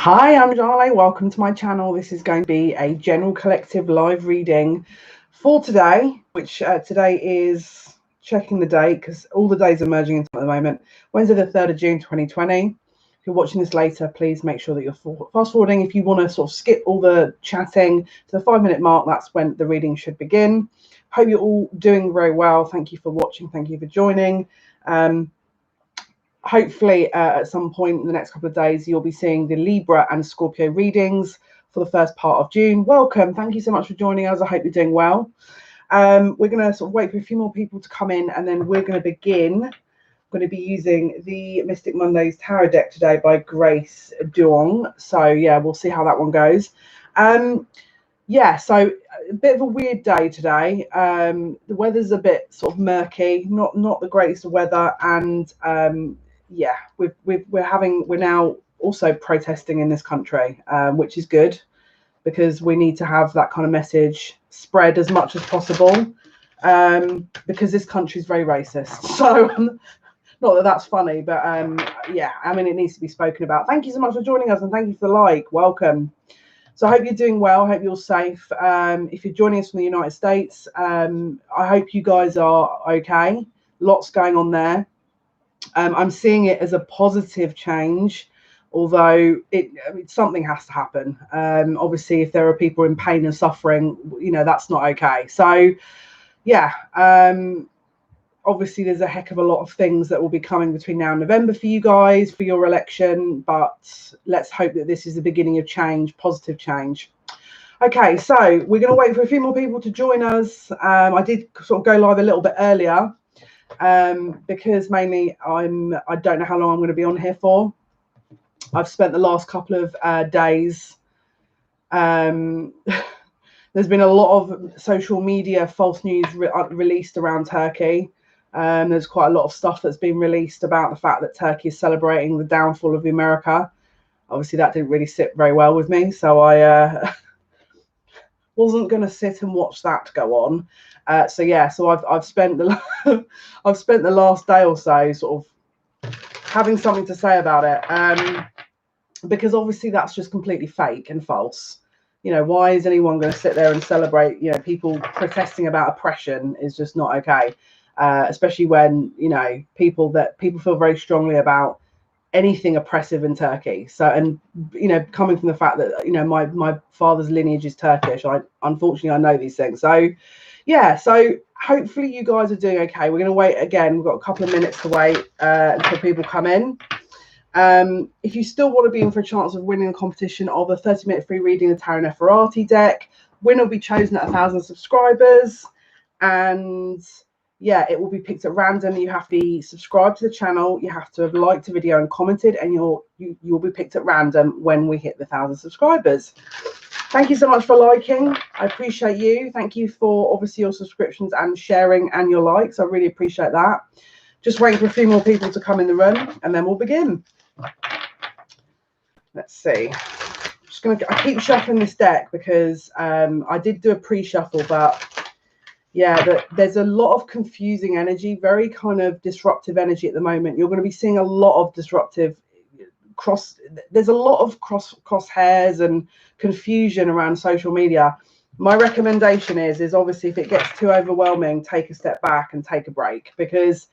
Hi, I'm Jale. Welcome to my channel. This is going to be a general collective live reading for today, which today is, checking the date because all the days are merging into at the moment, Wednesday the 3rd of June 2020. If you're watching this later, please make sure that you're fast forwarding. If you want to sort of skip all the chatting to the 5-minute mark, that's when the reading should begin. Hope you're all doing very well. Thank you for watching. Thank you for joining. Hopefully at some point in the next couple of days, you'll be seeing the Libra and Scorpio readings for the first part of June. Welcome. Thank you so much for joining us. I hope you're doing well. We're going to sort of wait for a few more people to come in, and then we're going to begin. I'm going to be using the Mystic Mondays Tarot deck today by Grace Duong. So yeah, we'll see how that one goes. Yeah, so a bit of a weird day today. The weather's a bit sort of murky, not the greatest of weather, and yeah, we're now also protesting in this country, which is good because we need to have that kind of message spread as much as possible, because this country is very racist. So not that that's funny, but yeah, I mean, it needs to be spoken about. Thank you so much for joining us, and thank you for the like. Welcome. So I hope you're doing well. I hope you're safe. If you're joining us from the United States, I hope you guys are okay. Lots going on there. I'm seeing it as a positive change, although something has to happen. Obviously, if there are people in pain and suffering, you know, that's not okay. So, yeah, obviously there's a heck of a lot of things that will be coming between now and November for you guys, for your election, but let's hope that this is the beginning of change, positive change. Okay, so we're going to wait for a few more people to join us. I did sort of go live a little bit earlier, because mainly I don't know how long I'm going to be on here for. I've spent the last couple of days, there's been a lot of social media false news released around Turkey. There's quite a lot of stuff that's been released about the fact that Turkey is celebrating the downfall of America. Obviously that didn't really sit very well with me, so I wasn't going to sit and watch that go on. So yeah, so I've spent the I've spent the last day or so sort of having something to say about it, because obviously that's just completely fake and false. You know, why is anyone going to sit there and celebrate? You know, people protesting about oppression is just not okay, especially when, you know, people feel very strongly about anything oppressive in Turkey. So, and you know, coming from the fact that, you know, my father's lineage is Turkish, unfortunately I know these things. So yeah, so hopefully you guys are doing okay. We're going to wait again. We've got a couple of minutes to wait until people come in. If you still want to be in for a chance of winning a competition of a 30-minute free reading of the Tarot NEFERATI deck, winner will be chosen at 1,000 subscribers, and yeah, it will be picked at random. You have to be subscribed to the channel, you have to have liked the video and commented, and you'll be picked at random when we hit the 1,000 subscribers. Thank you so much for liking. I appreciate you. Thank you for obviously your subscriptions and sharing and your likes. I really appreciate that. Just waiting for a few more people to come in the room, and then we'll begin. Let's see. I keep shuffling this deck because I did do a pre-shuffle, but yeah, there's a lot of confusing energy, very kind of disruptive energy at the moment. You're going to be seeing a lot of disruptive there's a lot of crosshairs and confusion around social media. My recommendation is obviously, if it gets too overwhelming, take a step back and take a break. Because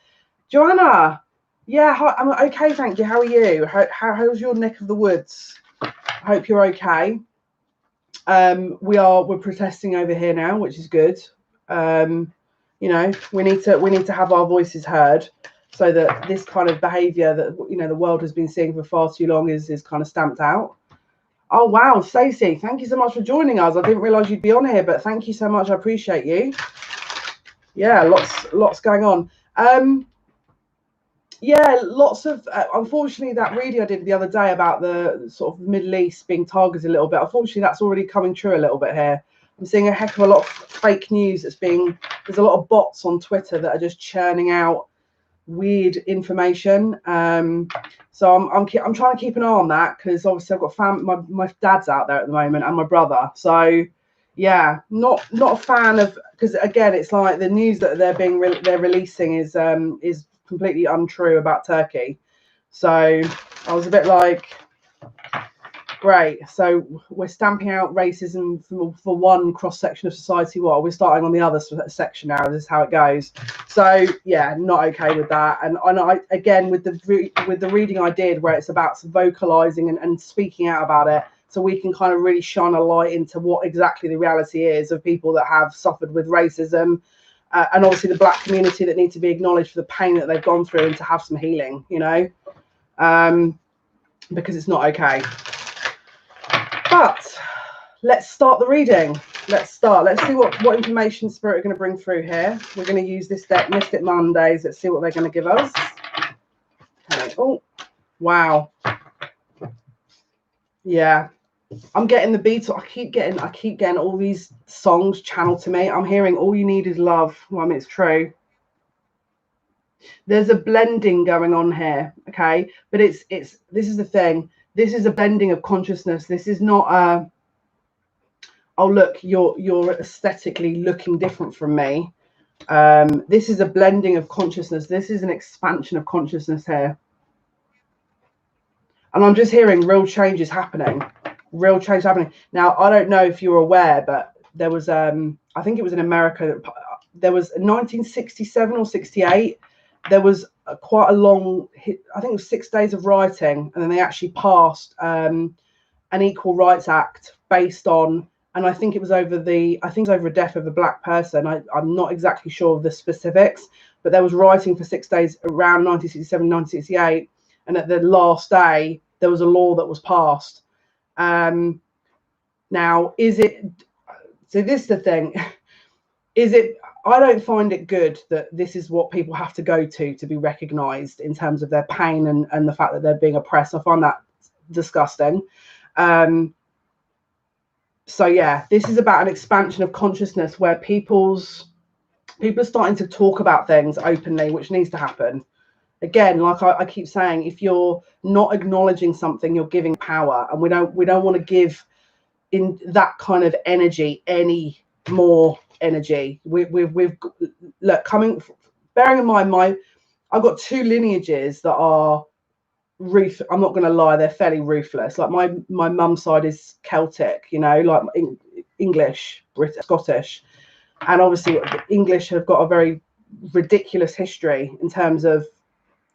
Joanna, yeah, hi, I'm okay, thank you. How are you? How's your neck of the woods? I hope you're okay. We're protesting over here now, which is good. You know, we need to have our voices heard, so that this kind of behavior that, you know, the world has been seeing for far too long is kind of stamped out. Oh wow, Stacey, thank you so much for joining us. I didn't realize you'd be on here, but thank you so much. I appreciate you. Yeah, lots going on. Yeah, lots of unfortunately, that reading I did the other day about the sort of Middle East being targeted a little bit, unfortunately that's already coming true a little bit here. I'm seeing a heck of a lot of fake news there's a lot of bots on Twitter that are just churning out weird information. So I'm trying to keep an eye on that, because obviously I've got my dad's out there at the moment, and my brother. So yeah, not a fan of, because again, it's like the news that they're releasing is completely untrue about Turkey. So I was a bit like, Great. So we're stamping out racism for one cross section of society. What we're starting on the other section now. This is how it goes. So yeah, not okay with that. And I again with the reading I did, where it's about vocalizing and speaking out about it, so we can kind of really shine a light into what exactly the reality is of people that have suffered with racism, and obviously the Black community that need to be acknowledged for the pain that they've gone through and to have some healing. You know, because it's not okay. But let's start the reading. Let's see what information Spirit are going to bring through here. We're going to use this deck, Mystic Mondays. Let's see what they're going to give us. Okay. Oh, wow. Yeah, I'm getting the beats. I keep getting all these songs channeled to me. I'm hearing All You Need Is Love. Well, I mean, it's true. There's a blending going on here, okay? But this is the thing. This is a blending of consciousness. This is not a, oh look, you're aesthetically looking different from me. This is a blending of consciousness. This is an expansion of consciousness here. And I'm just hearing real changes happening. Real change happening. Now, I don't know if you're aware, but there was I think it was in America, there was 1967 or 68. There was quite a long, I think it was 6 days of rioting, and then they actually passed an Equal Rights Act based on, and I think it was over a death of a Black person. I'm not exactly sure of the specifics, but there was rioting for 6 days around 1967, 1968, and at the last day there was a law that was passed. Now, is it? So this is the thing. Is it? I don't find it good that this is what people have to go to be recognised in terms of their pain and the fact that they're being oppressed. I find that disgusting. So yeah, this is about an expansion of consciousness where people are starting to talk about things openly, which needs to happen. Again, like I keep saying, if you're not acknowledging something, you're giving power, and we don't want to give in that kind of energy any more energy. We've look, bearing in mind I've got 2 lineages that are I'm not going to lie, they're fairly ruthless. Like my mum's side is Celtic, you know, like English, British, Scottish, and obviously English have got a very ridiculous history in terms of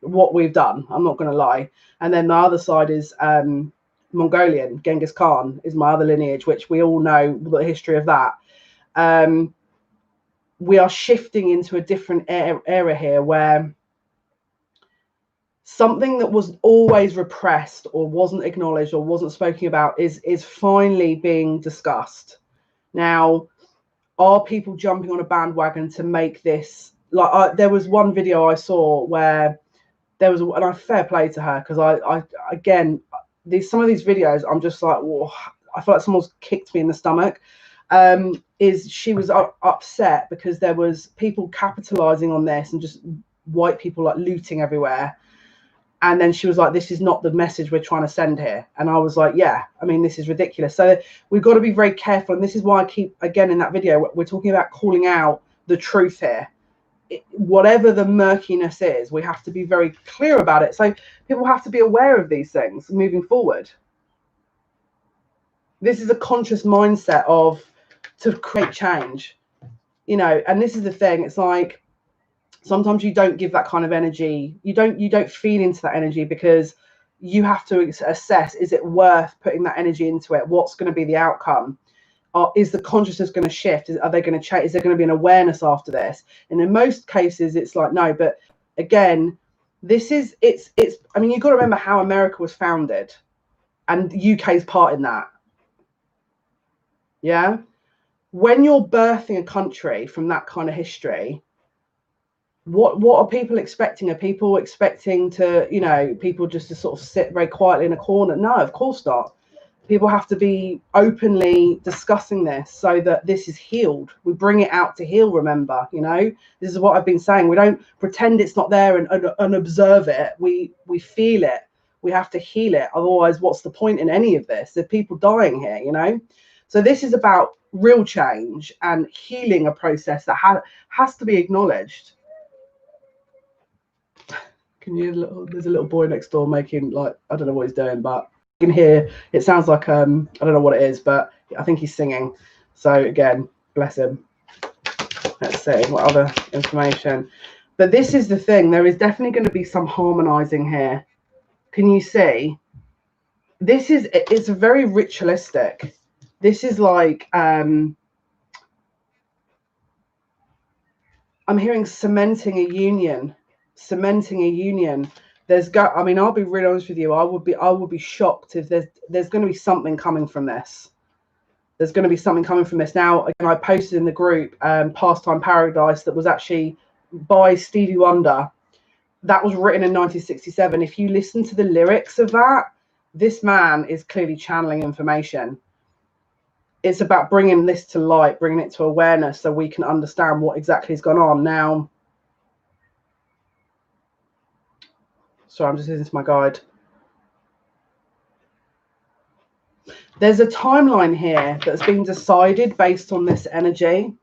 what we've done. I'm not going to lie. And then my other side is Mongolian. Genghis Khan is my other lineage, which we all know the history of that. We are shifting into a different era here where something that was always repressed or wasn't acknowledged or wasn't spoken about is finally being discussed. Now, are people jumping on a bandwagon to make this, like there was one video I saw where there was, and I fair play to her, because I again, some of these videos I'm just like, whoa, I feel like someone's kicked me in the stomach. Is she was upset because there was people capitalizing on this and just white people like looting everywhere. And then she was like, this is not the message we're trying to send here. And I was like, yeah, I mean, this is ridiculous. So we've got to be very careful. And this is why I keep, again, in that video, we're talking about calling out the truth here. Whatever the murkiness is, we have to be very clear about it. So people have to be aware of these things moving forward. This is a conscious mindset to create change, you know. And this is the thing, it's like sometimes you don't give that kind of energy, you don't feed into that energy, because you have to assess, is it worth putting that energy into it? What's going to be the outcome? Is the consciousness going to shift? Are they going to change? Is there going to be an awareness after this? And in most cases it's like no. But again, this is it's I mean, you've got to remember how America was founded, and UK's part in that. Yeah, when you're birthing a country from that kind of history, what are people expecting? Are people expecting to, you know, people just to sort of sit very quietly in a corner? No, of course not. People have to be openly discussing this so that this is healed. We bring it out to heal, remember, you know. This is what I've been saying. We don't pretend it's not there and observe it. We feel it. We have to heal it. Otherwise, what's the point in any of this? There's people dying here, you know. So this is about real change and healing, a process that has to be acknowledged. Can you there's a little boy next door making, like, I don't know what he's doing, but can hear, it sounds like I don't know what it is, but I think he's singing. So again, bless him. Let's see what other information. But this is the thing, there is definitely going to be some harmonizing here. Can you see? This is, it's very ritualistic. This is like I'm hearing cementing a union. I mean, I'll be really honest with you, I would be shocked if there's going to be something coming from this. There's going to be something coming from this. Now, again, I posted in the group Pastime Paradise that was actually by Stevie Wonder. That was written in 1967. If you listen to the lyrics of that, this man is clearly channeling information. It's about bringing this to light, bringing it to awareness so we can understand what exactly has gone on. Now, sorry, I'm just listening to my guide. There's a timeline here that's been decided based on this energy.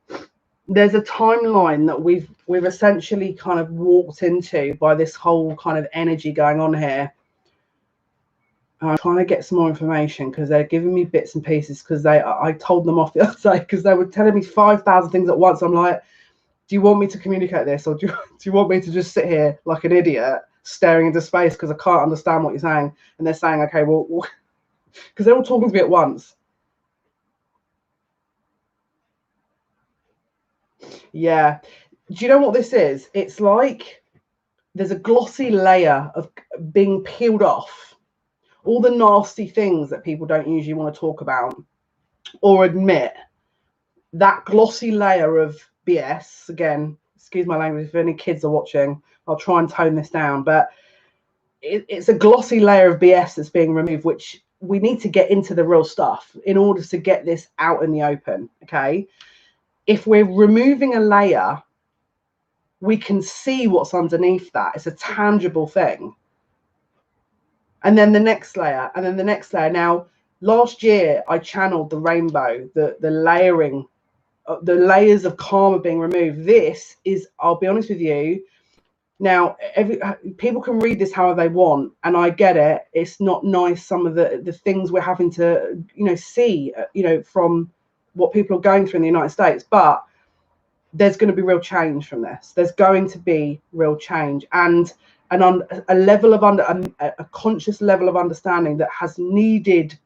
There's a timeline that we've essentially kind of walked into by this whole kind of energy going on here. I'm trying to get some more information because they're giving me bits and pieces, because I told them off the other day because they were telling me 5,000 things at once. I'm like, do you want me to communicate this, or do you want me to just sit here like an idiot staring into space because I can't understand what you're saying? And they're saying, okay, well, because they're all talking to me at once. Yeah. Do you know what this is? It's like there's a glossy layer of being peeled off. All the nasty things that people don't usually want to talk about or admit. That glossy layer of BS, again, excuse my language, if any kids are watching, I'll try and tone this down, but it's a glossy layer of BS that's being removed, which we need to get into the real stuff in order to get this out in the open, okay? If we're removing a layer, we can see what's underneath that. It's a tangible thing. And then the next layer, and then the next layer. Now, last year, I channeled the rainbow, the layering, the layers of karma being removed. This is, I'll be honest with you, now, people can read this however they want, and I get it. It's not nice, some of the things we're having to, see, from what people are going through in the United States, but there's going to be real change from this. There's going to be real change, and a level of a conscious level of understanding that has needed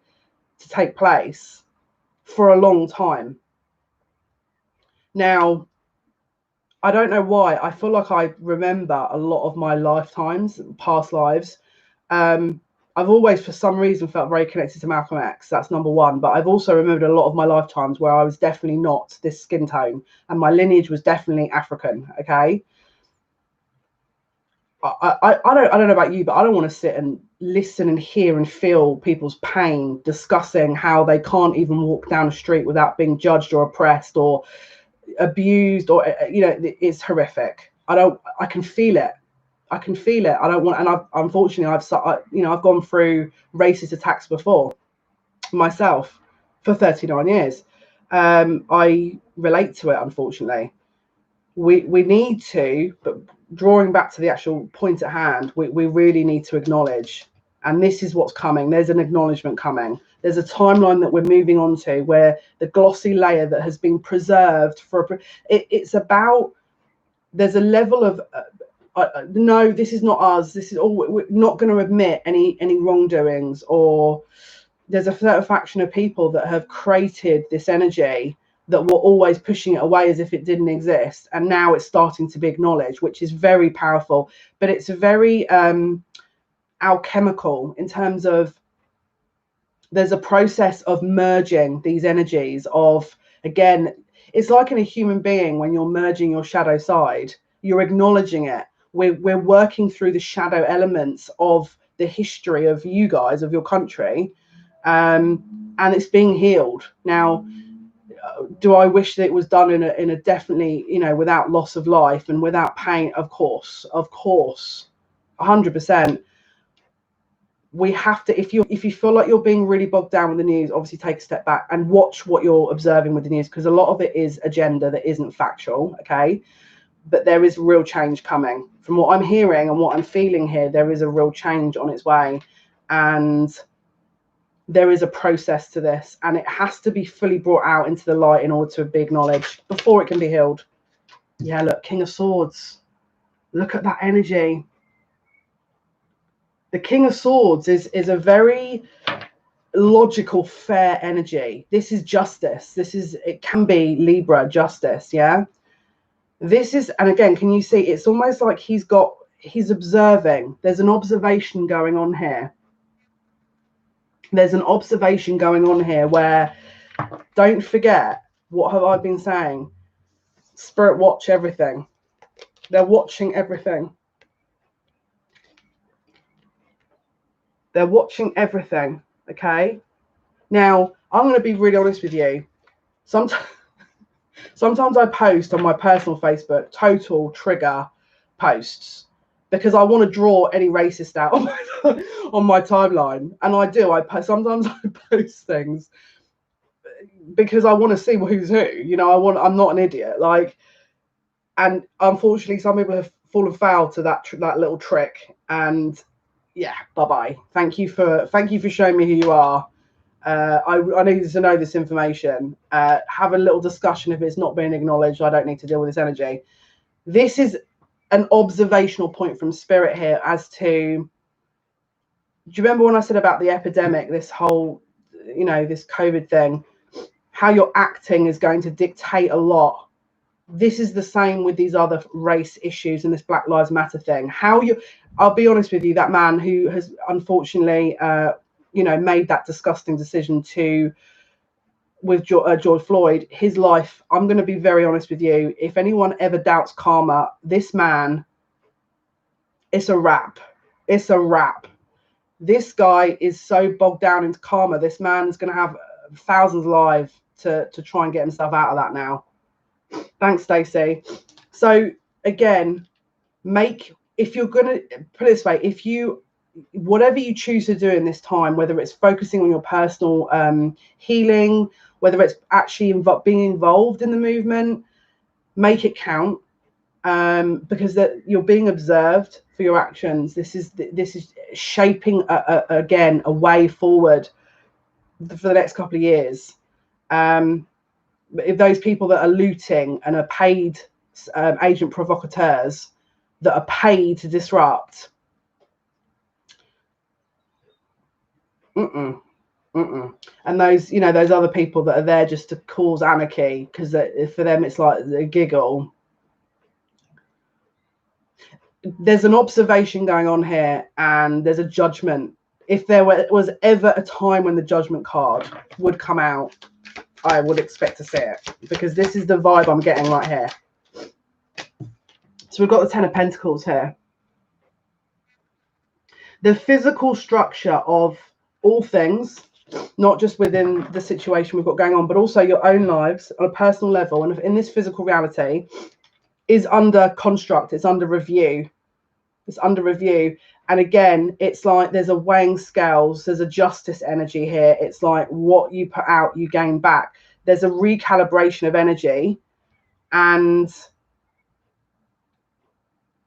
to take place for a long time. Now, I don't know why. I feel like I remember a lot of my lifetimes, past lives. I've always, for some reason, felt very connected to Malcolm X. That's number one. But I've also remembered a lot of my lifetimes where I was definitely not this skin tone, and my lineage was definitely African. Okay. I don't know about you, but I don't want to sit and listen and hear and feel people's pain discussing how they can't even walk down a street without being judged or oppressed or abused, or it's horrific. I can feel it. I don't want, and unfortunately I've gone through racist attacks before myself for 39 years. I relate to it, unfortunately. We need to, but drawing back to the actual point at hand, we really need to acknowledge, and this is what's coming. There's an acknowledgement coming. There's a timeline that we're moving on to where the glossy layer that has been preserved it's about, there's a level of no, this is not us. This is all, we're not going to admit any wrongdoings, or there's a certain faction of people that have created this energy that were always pushing it away as if it didn't exist, and now it's starting to be acknowledged, which is very powerful. But it's very alchemical in terms of there's a process of merging these energies of, again, it's like in a human being, when you're merging your shadow side, you're acknowledging it. We're working through the shadow elements of the history of you guys, of your country, and it's being healed. Now, do I wish that it was done in a definitely, without loss of life and without pain? Of course, 100%. We have to, if you feel like you're being really bogged down with the news, obviously take a step back and watch what you're observing with the news, because a lot of it is agenda that isn't factual, okay? But there is real change coming. From what I'm hearing and what I'm feeling here, there is a real change on its way. And there is a process to this, and it has to be fully brought out into the light in order to be acknowledged before it can be healed. Yeah, look, King of Swords. Look at that energy. The King of Swords is a very logical, fair energy. This is justice. It can be Libra justice. Yeah. This is, and again, can you see? It's almost like he's observing. There's an observation going on here. There's an observation going on here where, don't forget, what have I been saying? Spirit watch everything. They're watching everything. They're watching everything. Okay. Now, I'm going to be really honest with you. Sometimes I post on my personal Facebook total trigger posts because I want to draw any racist out on my timeline, and I do. Sometimes I post things because I want to see who's who. You know, I'm not an idiot. Like, and unfortunately, some people have fallen foul to that little trick. And yeah, bye bye. Thank you for showing me who you are. I needed to know this information. Have a little discussion. If it's not being acknowledged, I don't need to deal with this energy. This is an observational point from Spirit here as to, do you remember when I said about the epidemic, this whole, you know, this COVID thing, how you're acting is going to dictate a lot. This is the same with these other race issues and this Black Lives Matter thing. I'll be honest with you, that man who has unfortunately, you know, made that disgusting decision with George Floyd, his life, I'm going to be very honest with you. If anyone ever doubts karma, this man, it's a wrap. It's a wrap. This guy is so bogged down into karma. This man's going to have thousands alive to try and get himself out of that now. Thanks, Stacey. So again, if you're going to put it this way, whatever you choose to do in this time, whether it's focusing on your personal healing, whether it's actually being involved in the movement, make it count, because you're being observed for your actions. This is shaping again a way forward for the next couple of years. If those people that are looting and are paid agent provocateurs that are paid to disrupt, and those, you know, those other people that are there just to cause anarchy because for them it's like a giggle. There's an observation going on here, and there's a judgment. If there was ever a time when the judgment card would come out, I would expect to see it, because this is the vibe I'm getting right here. So we've got the Ten of Pentacles here. The physical structure of all things, not just within the situation we've got going on, but also your own lives on a personal level, and in this physical reality, is under construct. It's under review. It's under review. And again, it's like there's a weighing scales. There's a justice energy here. It's like what you put out, you gain back. There's a recalibration of energy, and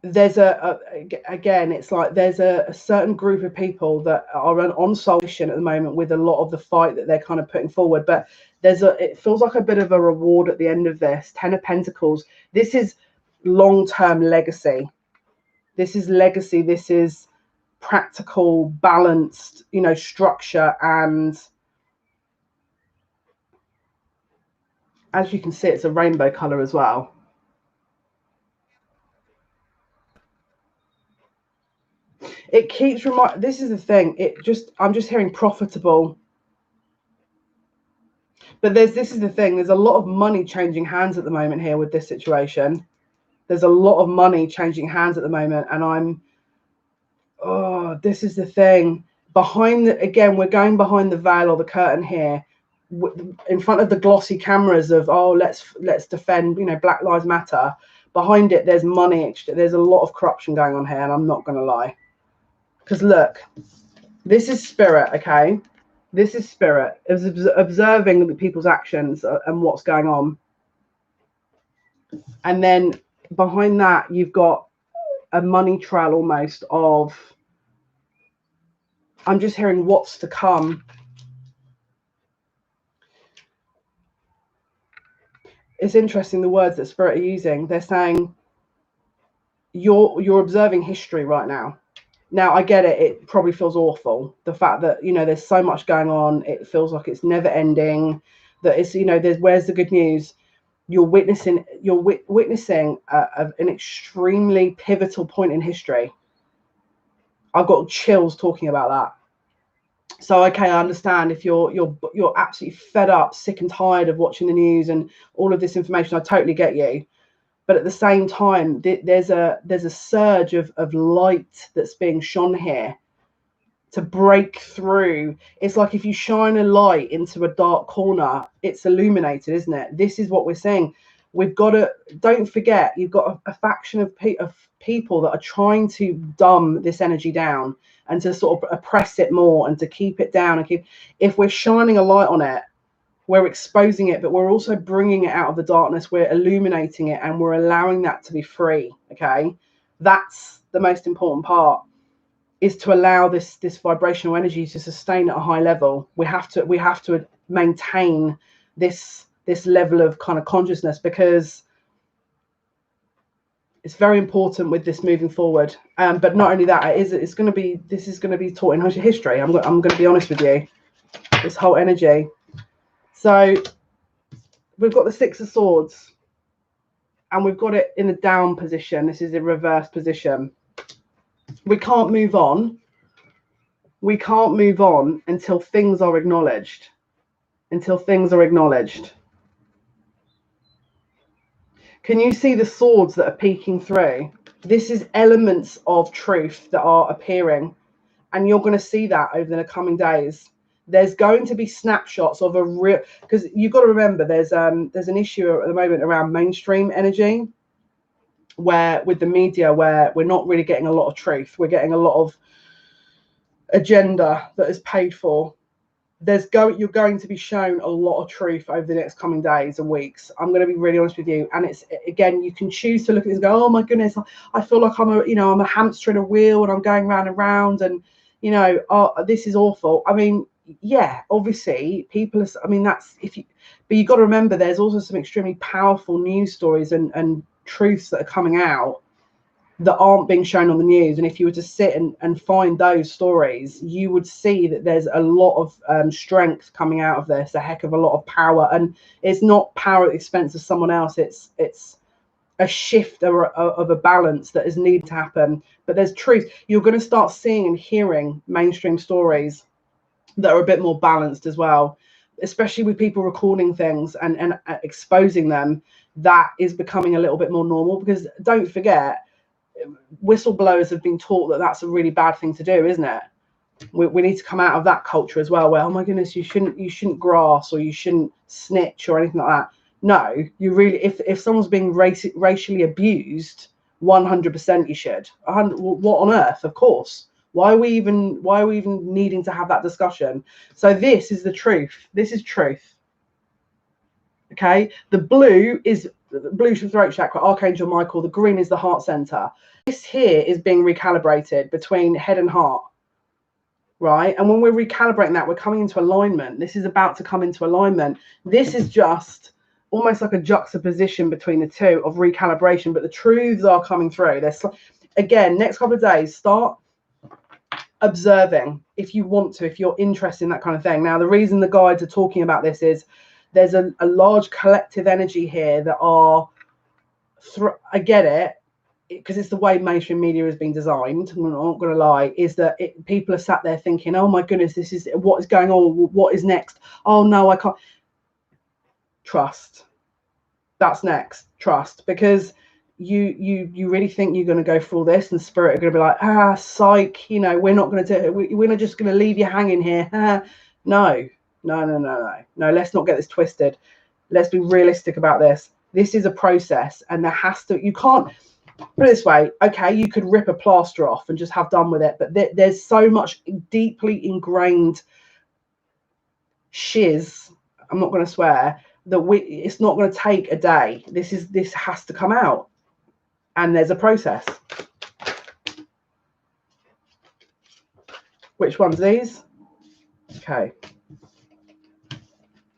there's again, it's like there's a certain group of people that are on solution at the moment with a lot of the fight that they're kind of putting forward. But it feels like a bit of a reward at the end of this. Ten of Pentacles. This is long-term legacy. This is legacy. This is practical, balanced, you know, structure. And as you can see, it's a rainbow color as well. It keeps this is the thing. I'm just hearing profitable. But this is the thing. There's a lot of money changing hands at the moment here with this situation. There's a lot of money changing hands at the moment, and this is the thing. Again, we're going behind the veil or the curtain here, in front of the glossy cameras of, let's defend, you know, Black Lives Matter. Behind it, there's money. There's a lot of corruption going on here, and I'm not going to lie. Because look, this is spirit, okay? This is spirit. It's observing the people's actions and what's going on. And then behind that, you've got a money trail almost of, I'm just hearing what's to come. it's interesting the words that Spirit are using. They're saying you're observing history right now. Now, I get it. It probably feels awful. The fact that, you know, there's so much going on. It feels like it's never ending. That it's, you know, where's the good news? You're witnessing an extremely pivotal point in history. I've got chills talking about that. So, okay, I understand if you're absolutely fed up, sick and tired of watching the news and all of this information. I totally get you. But at the same time, there's a surge of light that's being shone here to break through. It's like if you shine a light into a dark corner, it's illuminated, isn't it? This is what we're saying. We've got to, don't forget, you've got a faction of people that are trying to dumb this energy down and to sort of oppress it more and to keep it down. And if we're shining a light on it, we're exposing it, but we're also bringing it out of the darkness. We're illuminating it and we're allowing that to be free. Okay, that's the most important part, is to allow this vibrational energy to sustain at a high level. We have to maintain this level of kind of consciousness, because it's very important with this moving forward. But not only that, this is going to be taught in history. I'm going to be honest with you. This whole energy. So we've got the Six of Swords, and we've got it in the down position. This is a reverse position. We can't move on. We can't move on until things are acknowledged. Until things are acknowledged. Can you see the swords that are peeking through? This is elements of truth that are appearing, and you're going to see that over the coming days. There's going to be snapshots of a real, because you've got to remember there's an issue at the moment around mainstream energy, where with the media, where we're not really getting a lot of truth. We're getting a lot of agenda that is paid for. You're going to be shown a lot of truth over the next coming days and weeks. I'm going to be really honest with you. And it's, again, you can choose to look at this and go, oh my goodness, I feel like I'm a hamster in a wheel and I'm going round and round, and this is awful. I mean, yeah, obviously people are, but you've got to remember there's also some extremely powerful news stories and truths that are coming out that aren't being shown on the news. And if you were to sit and find those stories, you would see that there's a lot of strength coming out of this, a heck of a lot of power. And it's not power at the expense of someone else. It's a shift of a balance that is needed to happen. But there's truth. You're going to start seeing and hearing mainstream stories that are a bit more balanced as well, especially with people recording things and exposing them. That is becoming a little bit more normal, because don't forget, whistleblowers have been taught that that's a really bad thing to do, isn't it? We need to come out of that culture as well, where, oh my goodness, you shouldn't grass, or you shouldn't snitch or anything like that. No, you really, if someone's being racially abused, 100% you should. What on earth? Of course. Why are we even needing to have that discussion? So this is the truth. This is truth. Okay, the blue is the blue throat chakra, Archangel Michael. The green is the heart center. This here is being recalibrated between head and heart, right? And when we're recalibrating that, we're coming into alignment. This is about to come into alignment. This is just almost like a juxtaposition between the two of recalibration, but the truths are coming through. There's, again, next couple of days, start observing if you want to, if you're interested in that kind of thing. Now, the reason the guides are talking about this is there's a large collective energy here that are, I get it, because it's the way mainstream media has been designed. I'm not going to lie, is that people are sat there thinking, oh my goodness, this is what is going on. What is next? Oh no, I can't. Trust. That's next. Trust, because you really think you're going to go through all this, and spirit are going to be like, psych, we're not going to do it. We're not just going to leave you hanging here. No. Let's not get this twisted. Let's be realistic about this. This is a process, and you can't put it this way. Okay, you could rip a plaster off and just have done with it, but there's so much deeply ingrained shiz, I'm not going to swear, that it's not going to take a day. This has to come out, and there's a process. Which one's these? Okay.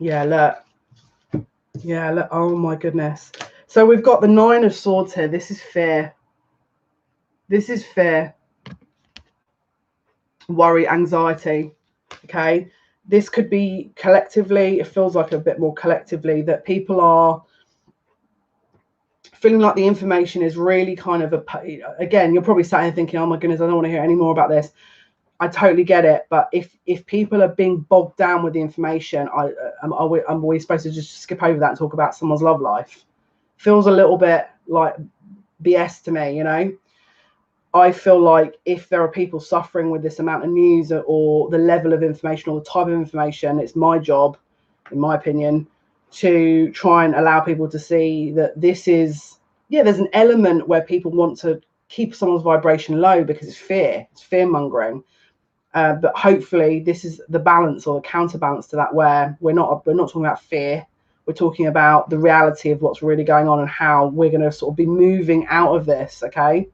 Yeah, look. Yeah, look, oh my goodness. So we've got the 9 of Swords here. This is fear. This is fear, worry, anxiety. Okay. This could be collectively, it feels like a bit more collectively, that people are feeling like the information is really kind of again, you're probably sat here thinking, oh my goodness, I don't want to hear any more about this. I totally get it. But if people are being bogged down with the information, I'm always supposed to just skip over that and talk about someone's love life. Feels a little bit like BS to me, you know. I feel like if there are people suffering with this amount of news or the level of information or the type of information, it's my job, in my opinion, to try and allow people to see that this is, yeah, there's an element where people want to keep someone's vibration low because it's fear mongering. But hopefully this is the balance or the counterbalance to that, where we're not talking about fear. We're talking about the reality of what's really going on and how we're going to sort of be moving out of this. Okay.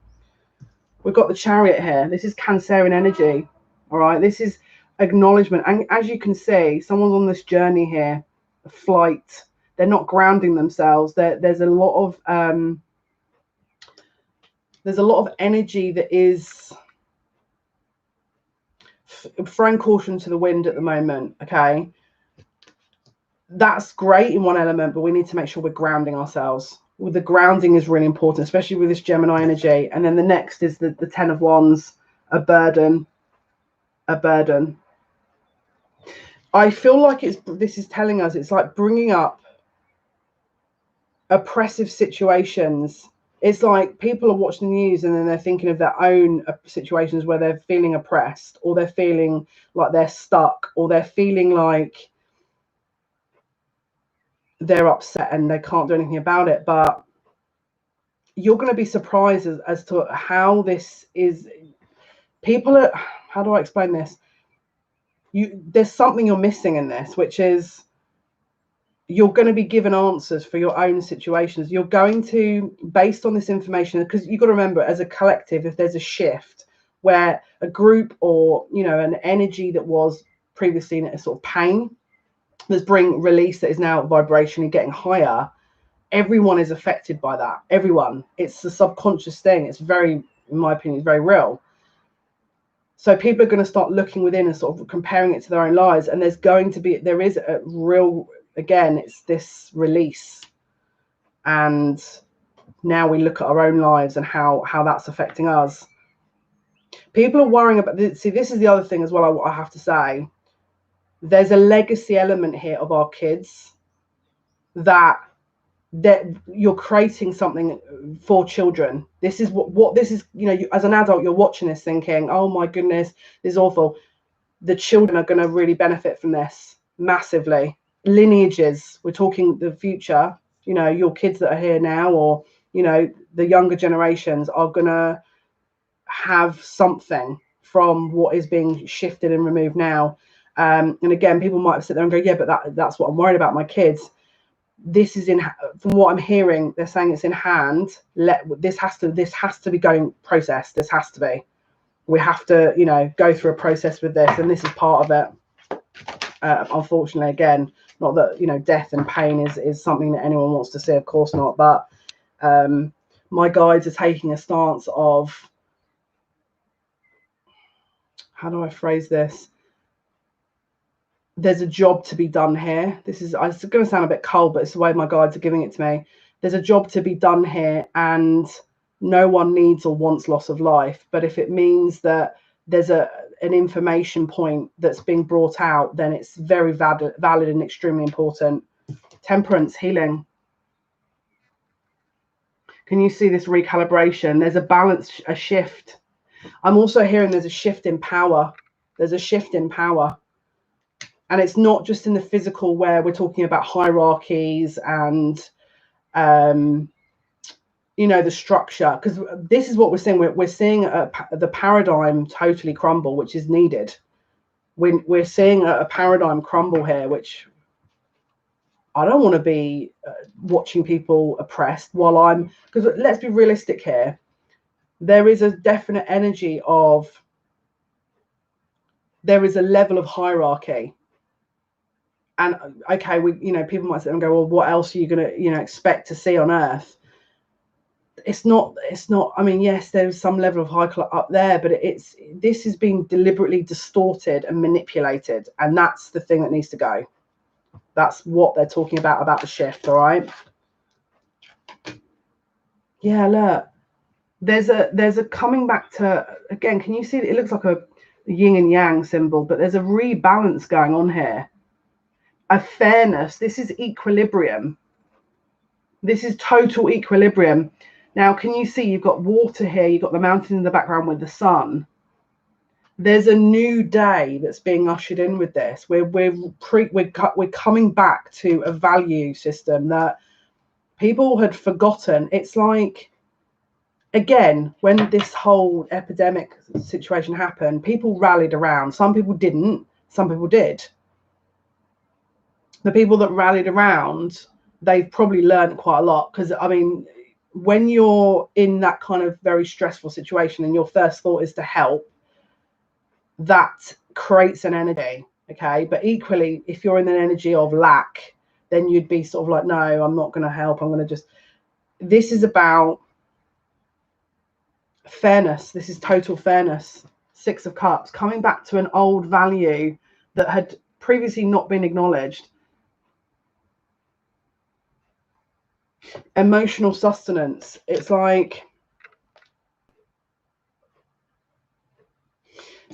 We've got the Chariot here. This is Cancerian energy. All right. This is acknowledgement. And as you can see, someone's on this journey here, a flight. They're not grounding themselves. There's a lot of energy that is throwing caution to the wind at the moment. Okay. That's great in one element, but we need to make sure we're grounding ourselves. Well, the grounding is really important, especially with this Gemini energy. And then the next is the 10 of Wands, a burden. I feel like this is telling us it's like bringing up oppressive situations. It's like people are watching the news and then they're thinking of their own situations where they're feeling oppressed, or they're feeling like they're stuck, or they're feeling like they're upset and they can't do anything about it. But you're going to be surprised as to how this is. People are, how do I explain this? There's something you're missing in this, which is you're going to be given answers for your own situations. You're going to, based on this information, because you've got to remember, as a collective, if there's a shift where a group or, you know, an energy that was previously in a sort of pain, there's bring release that is now vibrationally getting higher, everyone is affected by that. Everyone. It's the subconscious thing. It's very, in my opinion, it's very real. So people are going to start looking within and sort of comparing it to their own lives. And there is a real, again, it's this release. And now we look at our own lives and how that's affecting us. People are worrying about this. See, this is the other thing as well, I have to say. There's a legacy element here of our kids that you're creating something for children. This is what this is. You know, as an adult, you're watching this thinking, oh my goodness, this is awful. The children are going to really benefit from this massively. Lineages, we're talking the future, you know, your kids that are here now, or, you know, the younger generations are going to have something from what is being shifted and removed now. And again, people might sit there and go, yeah, but that's what I'm worried about, my kids. This is from what I'm hearing, they're saying it's in hand. This has to be going processed. This has to be. We have to, you know, go through a process with this, and this is part of it. Unfortunately, again, not that, you know, death and pain is something that anyone wants to see, of course not. But my guides are taking a stance of, how do I phrase this? There's a job to be done here. It's going to sound a bit cold, but it's the way my guides are giving it to me. There's a job to be done here, and no one needs or wants loss of life. But if it means that there's an information point that's being brought out, then it's very valid and extremely important. Temperance, healing. Can you see this recalibration? There's a balance, a shift. I'm also hearing there's a shift in power. There's a shift in power. And it's not just in the physical, where we're talking about hierarchies and, you know, the structure, because this is what we're seeing. We're seeing the paradigm totally crumble, which is needed. We're seeing a paradigm crumble here, which I don't want to be watching people oppressed because let's be realistic here. There is a definite energy of, there is a level of hierarchy. And okay, people might sit there and go, well, what else are you going to, expect to see on Earth? It's not, I mean, yes, there's some level of high up there, but this is being deliberately distorted and manipulated. And that's the thing that needs to go. That's what they're talking about the shift. All right. Yeah, look, there's a coming back to, again, can you see it looks like a yin and yang symbol, but there's a rebalance going on here. A fairness. This is equilibrium. This is total equilibrium. Now, can you see you've got water here? You've got the mountain in the background with the sun. There's a new day that's being ushered in with this. We're coming back to a value system that people had forgotten. It's like, again, when this whole epidemic situation happened, people rallied around. Some people didn't. Some people did. The people that rallied around, they've probably learned quite a lot, because I mean, when you're in that kind of very stressful situation and your first thought is to help, that creates an energy. Okay, but equally, if you're in an energy of lack, then you'd be sort of like, no, I'm not going to help, I'm going to just, this is about fairness. This is total fairness. 6 of Cups, coming back to an old value that had previously not been acknowledged. Emotional sustenance. It's like,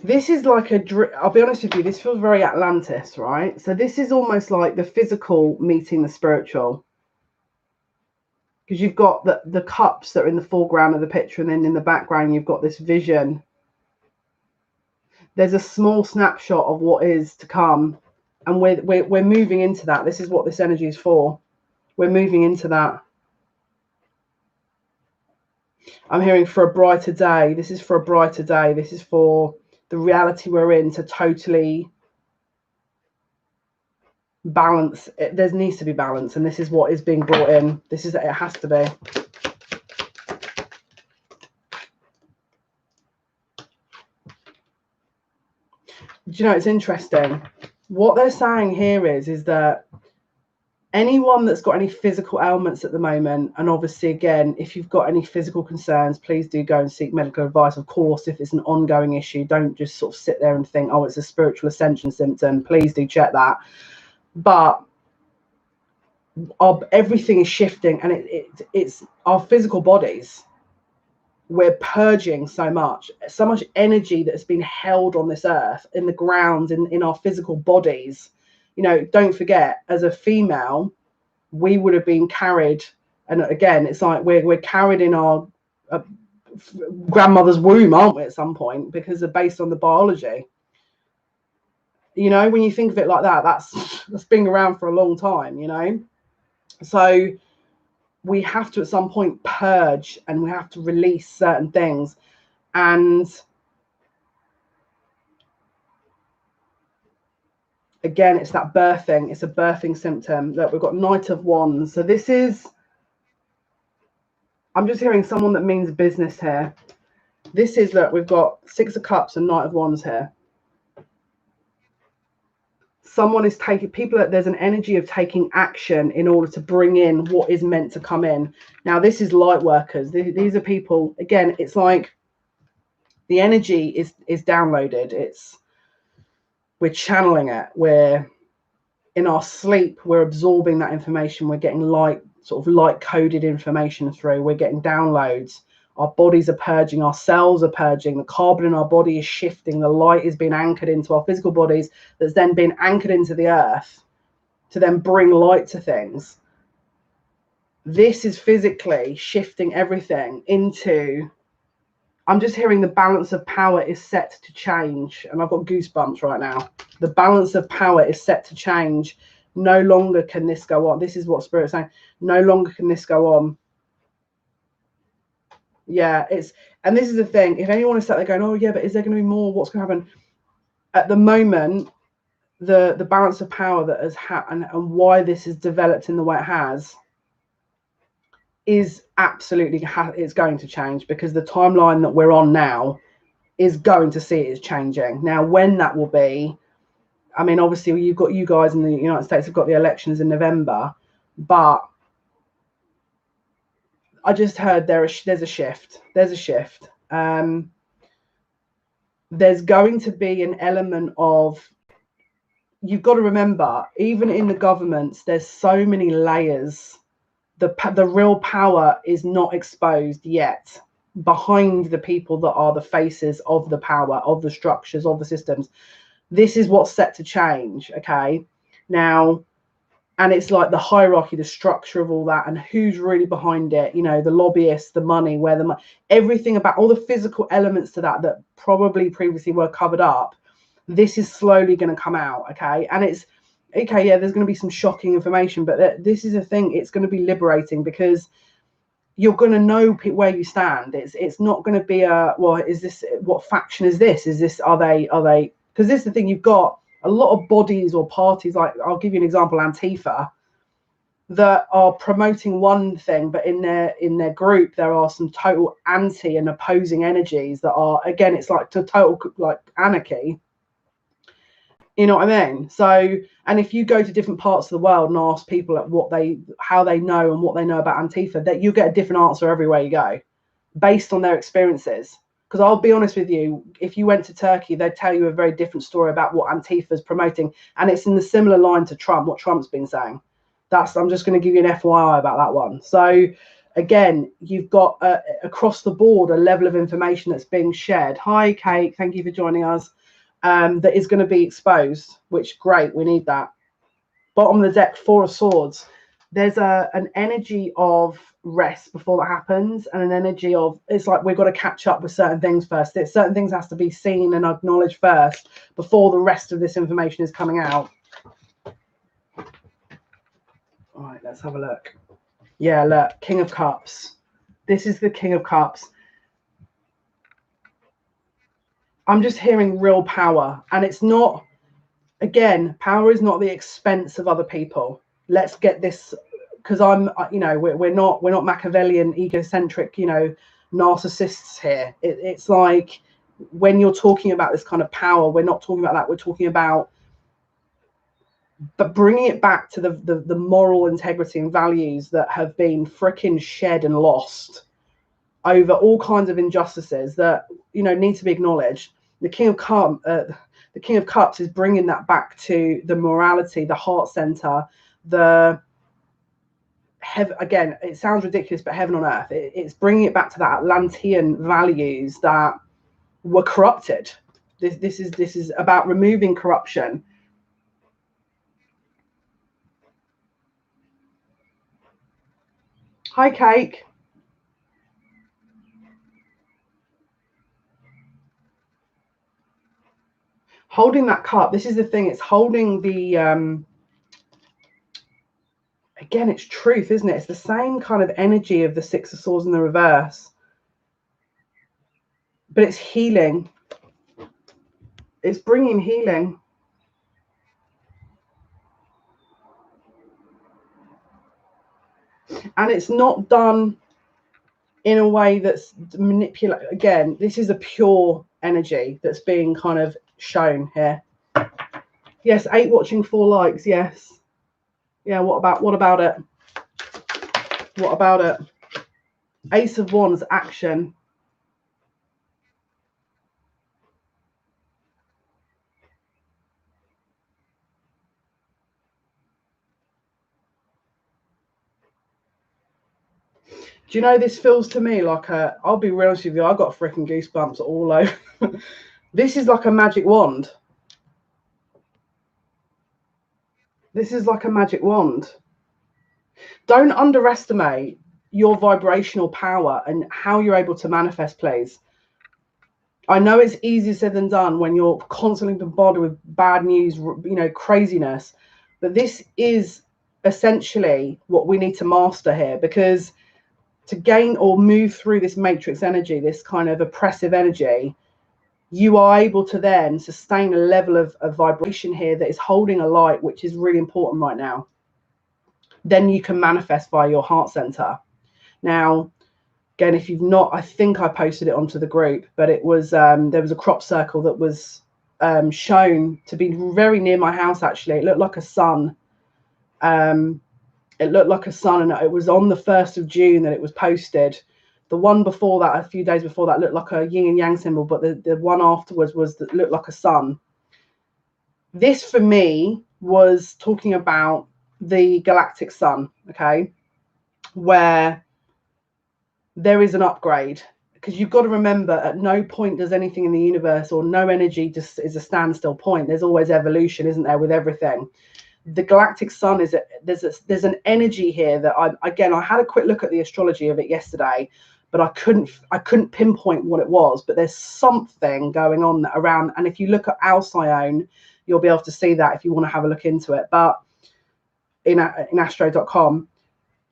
this is like I'll be honest with you, this feels very Atlantis, right? So this is almost like the physical meeting the spiritual, because you've got the cups that are in the foreground of the picture, and then in the background you've got this vision. There's a small snapshot of what is to come, and we're moving into that. This is what this energy is for. We're moving into that. I'm hearing for a brighter day. This is for a brighter day. This is for the reality we're in to totally balance. There needs to be balance, and this is what is being brought in. It has to be. Do you know, it's interesting. What they're saying here is that anyone that's got any physical ailments at the moment, and obviously, again, if you've got any physical concerns, please do go and seek medical advice. Of course, if it's an ongoing issue, don't just sort of sit there and think, oh, it's a spiritual ascension symptom. Please do check that. But everything is shifting, and it's our physical bodies. We're purging so much energy that has been held on this earth, in the ground, in our physical bodies. You know, don't forget, as a female, we would have been carried, and again, it's like we're carried in our grandmother's womb, aren't we, at some point, because they're based on the biology. You know, when you think of it like that, that's been around for a long time, you know. So we have to at some point purge, and we have to release certain things. And again, it's that birthing. It's a birthing symptom. Look, we've got Knight of Wands. So this is, I'm just hearing someone that means business here. This is, look, we've got 6 of Cups and Knight of Wands here. Someone is taking, there's an energy of taking action in order to bring in what is meant to come in. Now, this is light workers. These are people, again, it's like the energy is downloaded. We're channeling it. We're in our sleep. We're absorbing that information. We're getting sort of light coded information through. We're getting downloads. Our bodies are purging. Our cells are purging. The carbon in our body is shifting. The light is being anchored into our physical bodies. That's then been anchored into the earth to then bring light to things. This is physically shifting everything into, I'm just hearing the balance of power is set to change. And I've got goosebumps right now. The balance of power is set to change. No longer can this go on. This is what Spirit's saying. No longer can this go on. Yeah, and this is the thing. If anyone is sat there going, oh yeah, but is there going to be more? What's going to happen? At the moment, the balance of power that has happened and why this has developed in the way it has is absolutely, it's going to change, because the timeline that we're on now is going to see it is changing. Now, when that will be, I mean, obviously, you've got, you guys in the United States have got the elections in November, but I just heard there's a shift. There's a shift. There's going to be an element of, you've got to remember, even in the governments, there's so many layers. The real power is not exposed yet behind the people that are the faces of the power, of the structures, of the systems. This is what's set to change. Okay, now, and it's like the hierarchy, the structure of all that, and who's really behind it. You know, the lobbyists, the money, where the everything about all the physical elements to that probably previously were covered up. This is slowly going to come out. Okay, and it's okay. Yeah, there's going to be some shocking information, but this is a thing. It's going to be liberating, because you're going to know where you stand. It's not going to be a, well, is this, what faction is this? Is this, are they? Because this is the thing, you've got a lot of bodies or parties, like, I'll give you an example, Antifa, that are promoting one thing, but in their group there are some total anti and opposing energies that are, again, it's like total like anarchy. You know what I mean? So, and if you go to different parts of the world and ask people how they know and what they know about Antifa, that you get a different answer everywhere you go, based on their experiences. Because I'll be honest with you, if you went to Turkey, they'd tell you a very different story about what Antifa is promoting, and it's in the similar line to Trump, what Trump's been saying. I'm just going to give you an FYI about that one. So, again, you've got across the board a level of information that's being shared. Hi, Kate, thank you for joining us. That is going to be exposed, which, great, we need that. Bottom of the deck, Four of Swords. There's an energy of rest before that happens, and an energy of, it's like we've got to catch up with certain things first. Certain things has to be seen and acknowledged first before the rest of this information is coming out. All right, let's have a look. Yeah, look, King of Cups. This is the King of Cups. I'm just hearing real power, and it's not, again, power is not the expense of other people. Let's get this, because we're not Machiavellian, egocentric, narcissists here. It's like, when you're talking about this kind of power, we're not talking about that. We're talking about, but bringing it back to the moral integrity and values that have been fricking shed and lost over all kinds of injustices that need to be acknowledged. The King of Cups is bringing that back to the morality, the heart center, again, it sounds ridiculous, but heaven on earth. It's bringing it back to that Atlantean values that were corrupted. This is about removing corruption. Hi, Cake. Holding that cup, this is the thing, it's holding the again, it's truth, isn't it? It's the same kind of energy of the Six of Swords in the reverse, but it's healing. It's bringing healing. And it's not done in a way that's manipulated. Again, this is a pure energy that's being kind of shown here. Yes, 8 watching, 4 likes. Yes. Yeah, what about it? What about it? Ace of Wands, action. Do you know, this feels to me like I'll be real with you, I got freaking goosebumps all over. This is like a magic wand. This is like a magic wand. Don't underestimate your vibrational power and how you're able to manifest, please. I know it's easier said than done when you're constantly bombarded with bad news, craziness. But this is essentially what we need to master here, because to gain or move through this matrix energy, this kind of oppressive energy, you are able to then sustain a level of vibration here that is holding a light, which is really important right now. Then you can manifest via your heart center. Now, again, if you've not, I think I posted it onto the group, but it was there was a crop circle that was shown to be very near my house. Actually, it looked like a sun. It looked like a sun, and it was on the 1st of June that it was posted. The one before that, a few days before that, looked like a yin and yang symbol, but the one afterwards looked like a sun. This for me was talking about the galactic sun, okay, where there is an upgrade, because you've got to remember at no point does anything in the universe or no energy just is a standstill point. There's always evolution, isn't there, with everything. The galactic sun is there's an energy here that I had a quick look at the astrology of it yesterday, but I couldn't pinpoint what it was. But there's something going on around, and if you look at Alcyone, you'll be able to see that if you want to have a look into it. But in astro.com,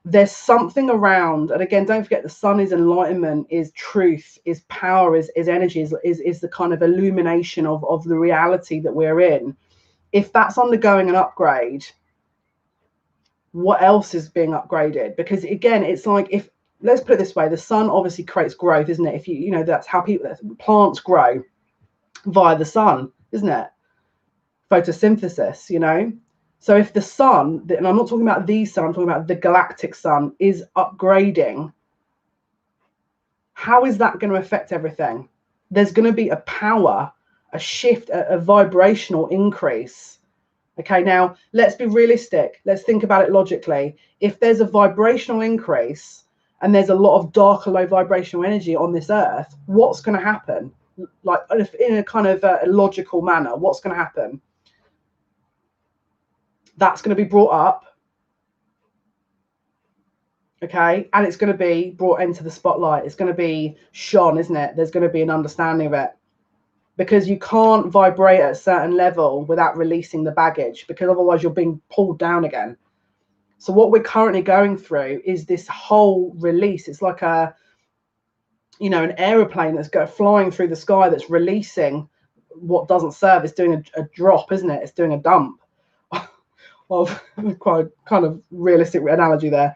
there's something around, and again, don't forget the sun is enlightenment, is truth, is power, is energy, is the kind of illumination of the reality that we're in. If that's undergoing an upgrade, what else is being upgraded? Because again, it's like, if, let's put it this way, the sun obviously creates growth, isn't it? If you know, that's how plants grow, via the sun, isn't it? Photosynthesis, you know. So if the sun, and I'm not talking about the sun, I'm talking about the galactic sun, is upgrading, how is that going to affect everything? There's going to be a power, a shift, a vibrational increase. Okay, now let's be realistic. Let's think about it logically. If there's a vibrational increase and there's a lot of darker, low vibrational energy on this earth, what's going to happen? Like, in a kind of a logical manner, what's going to happen? That's going to be brought up. Okay, and it's going to be brought into the spotlight. It's going to be shone, isn't it? There's going to be an understanding of it, because you can't vibrate at a certain level without releasing the baggage, because otherwise you're being pulled down again. So what we're currently going through is this whole release. It's like a, you know, an aeroplane that's flying through the sky, that's releasing what doesn't serve. It's doing a drop, isn't it? It's doing a dump. Of quite kind of realistic analogy there.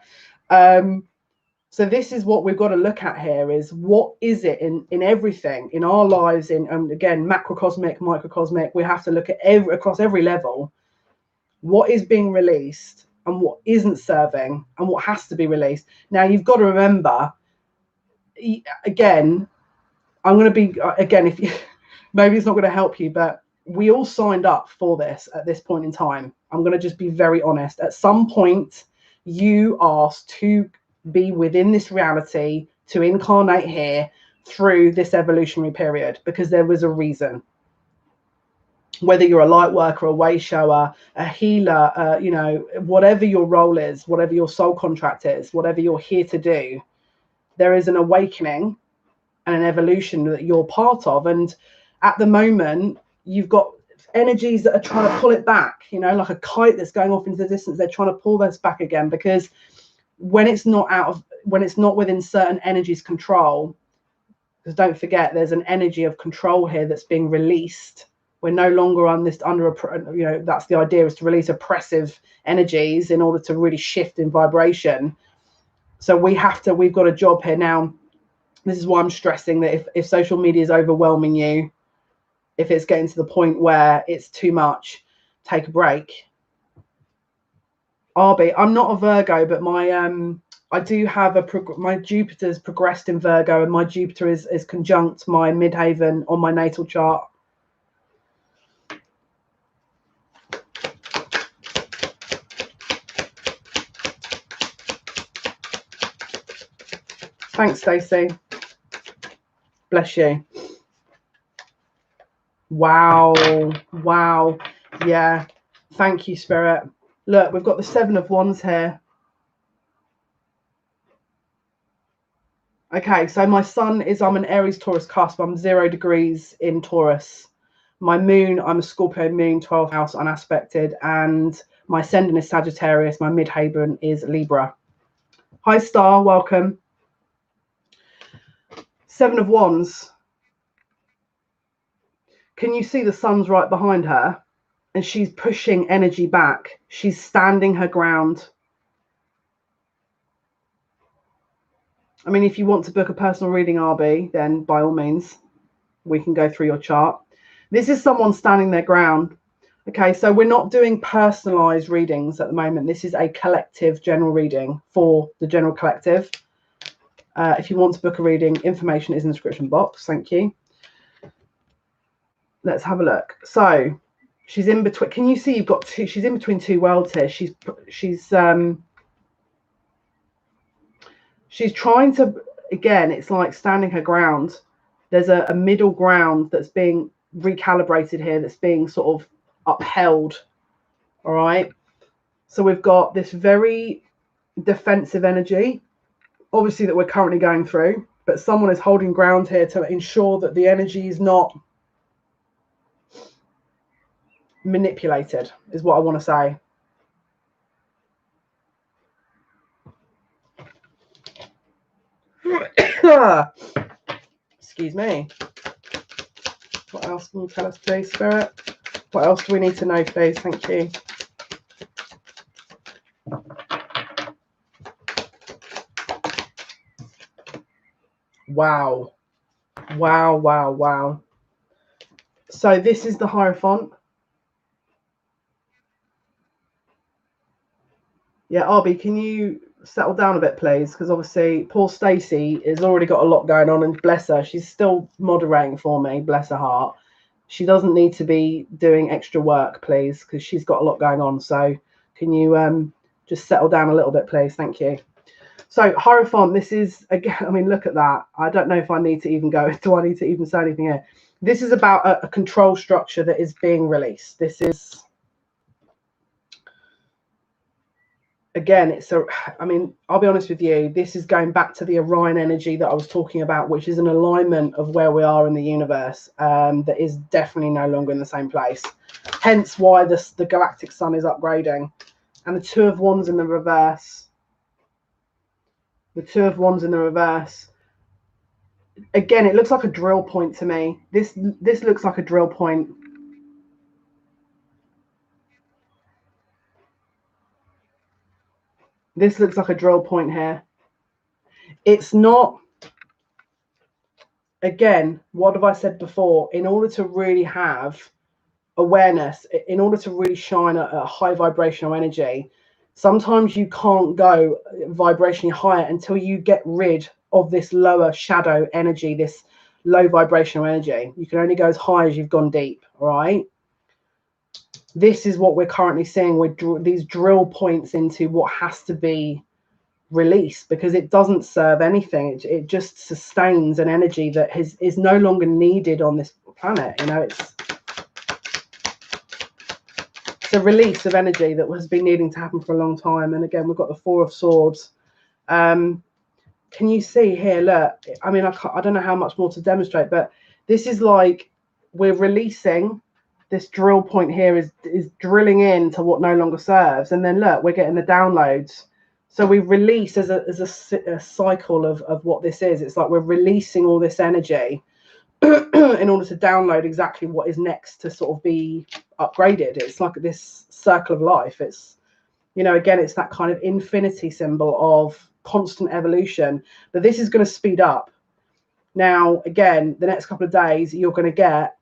So this is what we've got to look at here, is what is it in everything in our lives, and again, macrocosmic, microcosmic, we have to look at across every level, what is being released and what isn't serving and what has to be released. Now you've got to remember, again, I'm going to be, again, if you maybe it's not going to help you, but we all signed up for this at this point in time. I'm going to just be very honest. At some point, you asked to be within this reality, to incarnate here through this evolutionary period, because there was a reason. Whether you're a light worker, a way shower, a healer, you know, whatever your role is, whatever your soul contract is, whatever you're here to do, there is an awakening and an evolution that you're part of. And at the moment, you've got energies that are trying to pull it back, you know, like a kite that's going off into the distance. They're trying to pull this back again, because when it's not within certain energies' control, because don't forget, there's an energy of control here that's being released. We're no longer you know, that's the idea, is to release oppressive energies in order to really shift in vibration. So we've got a job here now. This is why I'm stressing that if social media is overwhelming you, if it's getting to the point where it's too much, take a break. I'm not a Virgo, but my I do have my Jupiter's progressed in Virgo, and my Jupiter is conjunct my midheaven on my natal chart. Thanks, Stacey. Bless you. Wow. Yeah. Thank you, Spirit. Look, we've got the 7 of Wands here. Okay, so my sun is, I'm an Aries Taurus cusp. I'm 0 degrees in Taurus. My moon, I'm a Scorpio moon, 12th house unaspected, and my ascendant is Sagittarius. My midheaven is Libra. Hi, Star, welcome. 7 of Wands. Can you see the sun's right behind her? And she's pushing energy back. She's standing her ground. I mean, if you want to book a personal reading, RB, then by all means, we can go through your chart. This is someone standing their ground. Okay, so we're not doing personalized readings at the moment. This is a collective general reading for the general collective. If you want to book a reading, information is in the description box. Thank you. Let's have a look. So she's in between. Can you see you've got two? She's in between two worlds here. She's trying to, again, it's like standing her ground. There's a middle ground that's being recalibrated here, that's being sort of upheld. All right. So we've got this very defensive energy, obviously, that we're currently going through, but someone is holding ground here to ensure that the energy is not manipulated, is what I want to say. Excuse me. What else can you tell us, please, Spirit? What else do we need to know, please? Thank you. Wow. Wow, wow, wow. So this is the Hierophant. Yeah, Arby, can you settle down a bit, please? Because obviously poor Stacey has already got a lot going on, and bless her, she's still moderating for me, bless her heart. She doesn't need to be doing extra work, please, because she's got a lot going on. So can you just settle down a little bit, please? Thank you. So Hierophant, this is, again, I mean, look at that. I don't know if I need to even go. Do I need to even say anything here? This is about a control structure that is being released. This is, again, it's a, I mean, I'll be honest with you, this is going back to the Orion energy that I was talking about, which is an alignment of where we are in the universe, that is definitely no longer in the same place. Hence why the galactic sun is upgrading. And the Two of Wands in the reverse. The Two of Wands in the reverse. Again, it looks like a drill point to me. This looks like a drill point. This looks like a drill point here. It's not, again, what have I said before? In order to really have awareness, in order to really shine a high vibrational energy, sometimes you can't go vibrationally higher until you get rid of this lower shadow energy, this low vibrational energy. You can only go as high as you've gone deep, all right? This is what we're currently seeing with these drill points into what has to be released, because it doesn't serve anything. It just sustains an energy that is no longer needed on this planet. You know, it's a release of energy that has been needing to happen for a long time. And again, we've got the Four of Swords. Can you see here? Look, I mean, I don't know how much more to demonstrate, but this is like we're releasing. This drill point here is drilling into what no longer serves, and then look, we're getting the downloads. So we release as a cycle of what this is. It's like we're releasing all this energy in order to download exactly what is next to sort of be upgraded. It's like this circle of life. It's, you know, again, it's that kind of infinity symbol of constant evolution. But this is going to speed up. Now, again, the next couple of days, you're going to get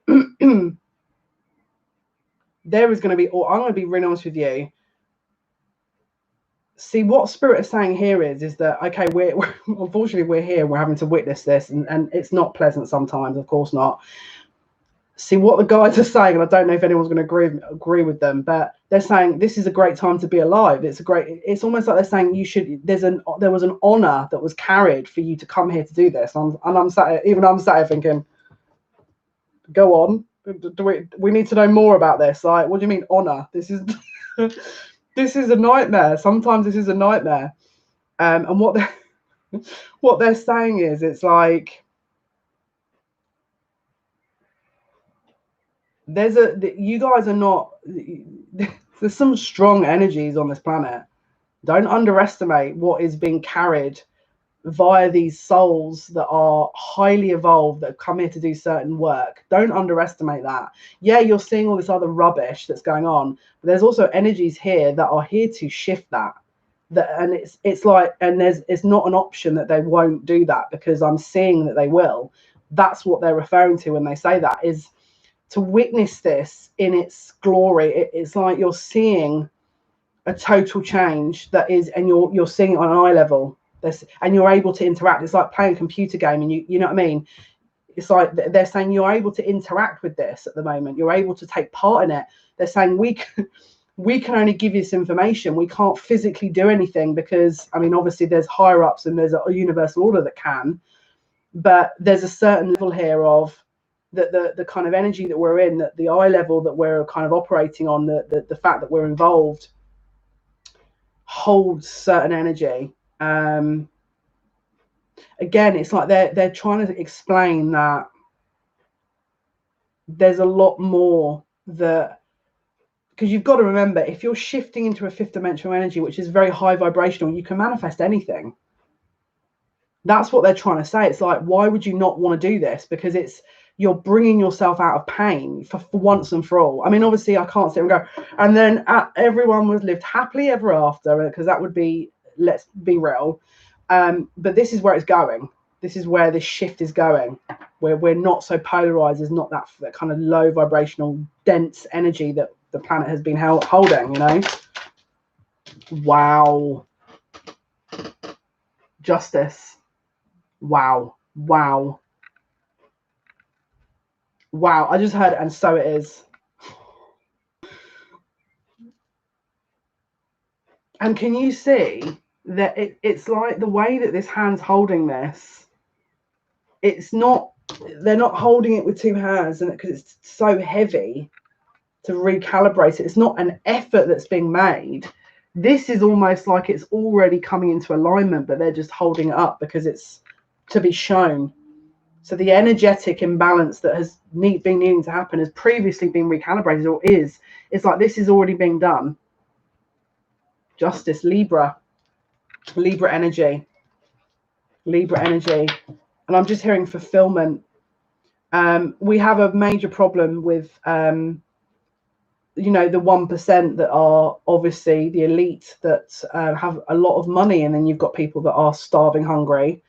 there is going to be, or I'm going to be really honest with you. See, what Spirit is saying here is that, okay, we're unfortunately we're here, we're having to witness this, and it's not pleasant sometimes, of course not. See what the guides are saying, and I don't know if anyone's going to agree with them, but they're saying this is a great time to be alive. It's almost like they're saying you should. There was an honor that was carried for you to come here to do this, and I'm sat here thinking, go on. We need to know more about this. Like, what do you mean honor? This is this is a nightmare. Sometimes this is a nightmare. And what they're saying is, it's like you guys are not, there's some strong energies on this planet. Don't underestimate what is being carried via these souls that are highly evolved, that come here to do certain work. Don't underestimate that. Yeah, you're seeing all this other rubbish that's going on, but there's also energies here that are here to shift that. And it's like, and it's not an option that they won't do that, because I'm seeing that they will. That's what they're referring to when they say that, is to witness this in its glory. It's like you're seeing a total change that is, and you're seeing it on an eye level. And you're able to interact. It's like playing a computer game, and you know what I mean. It's like they're saying you're able to interact with this at the moment. You're able to take part in it. They're saying we can only give you this information. We can't physically do anything because, I mean, obviously there's higher ups and there's a universal order that can, but there's a certain level here of the kind of energy that we're in, that the eye level that we're kind of operating on, the fact that we're involved holds certain energy. Again, it's like they're trying to explain that there's a lot more, that because you've got to remember, if you're shifting into a fifth dimensional energy, which is very high vibrational, you can manifest anything. That's what they're trying to say. It's like, why would you not want to do this? Because you're bringing yourself out of pain for once and for all. I mean, obviously I can't sit and go, and then everyone was lived happily ever after, because that would be, let's be real. But this is where it's going. This is where this shift is going, where we're not so polarized. There's not that kind of low vibrational, dense energy that the planet has been holding, you know. Wow. Justice. Wow. Wow. Wow. I just heard it, and so it is. And can you see that it's like the way that this hand's holding this, it's not, they're not holding it with two hands, and because it's so heavy to recalibrate it, it's not an effort that's being made. This is almost like it's already coming into alignment, but they're just holding it up because it's to be shown. So the energetic imbalance that has been needing to happen has previously been recalibrated, or is. It's like this is already being done. Justice, Libra energy, and I'm just hearing fulfillment. We have a major problem with you know, the 1% that are obviously the elite that have a lot of money, and then you've got people that are starving, hungry,